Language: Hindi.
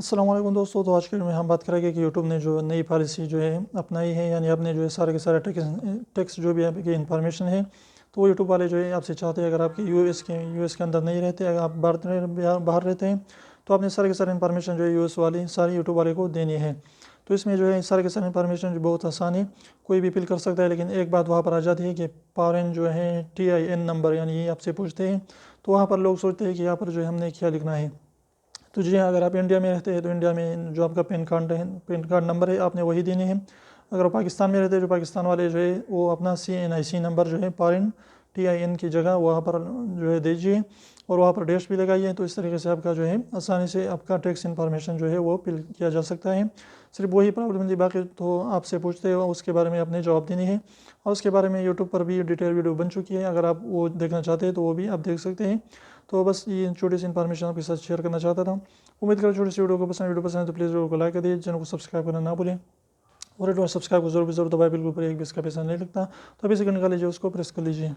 अस्सलाम वालेकुम दोस्तों। तो आज के वीडियो में हम बात करेंगे कि यूट्यूब ने जो नई पॉलिसी जो है अपनाई है, यानी आपने जो है सारे के सारे टेक्स्ट जो भी आपकी इन्फॉर्मेशन है, तो वो यूट्यूब वाले जो है आपसे चाहते हैं, अगर आपके यूएस के अंदर नहीं रहते, अगर आप बाहर रहते हैं, तो आपने सारे के सारे इन्फॉर्मेशन जो है यूएस वाली सारी यूट्यूब वाले को देनी है। तो इसमें जो है सारे के सारे इन्फॉर्मेशन जो बहुत आसान है, कोई भी फिल कर सकता है। लेकिन एक बात वहाँ पर आ जाती है कि फॉरेन जो है TIN नंबर यानी ये आपसे पूछते हैं, तो वहाँ पर लोग सोचते हैं कि यहाँ पर जो है हमने क्या लिखना है। तो जी हाँ, अगर आप इंडिया में रहते हैं तो इंडिया में जो आपका पैन कार्ड नंबर है आपने वही देने हैं। अगर आप पाकिस्तान में रहते हैं, जो पाकिस्तान वाले जो है वो अपना CNIC नंबर जो है फॉरेन TIN की जगह वहाँ पर जो है दीजिए और वहाँ पर डैश भी लगाइए। तो इस तरीके से आपका जो है आसानी से आपका टैक्स इन्फॉर्मेशन जो है वो फिल किया जा सकता है। सिर्फ वही प्रॉब्लम थी, बाकी तो आपसे पूछते हो उसके बारे में आपने जवाब देनी है। और उसके बारे में यूट्यूब पर भी डिटेल वीडियो बन चुकी है, अगर आप वो देखना चाहते हैं तो वो भी आप देख सकते हैं। तो बस ये छोटी सी इन्फॉर्मेशन आपके साथ शेयर करना चाहता था। उम्मीद करो छोटी सी वीडियो वीडियो पसंद है तो प्लीज़ वीडियो को लाइक कर दीजिए, चैनल को सब्सक्राइब करना ना भूलें और सब्सक्राइब को जरूर दबाए, बिल्कुल पर एक भी इसका पैसा नहीं लगता। तो अभी से निकाल लीजिए, उसको प्रेस कर लीजिए।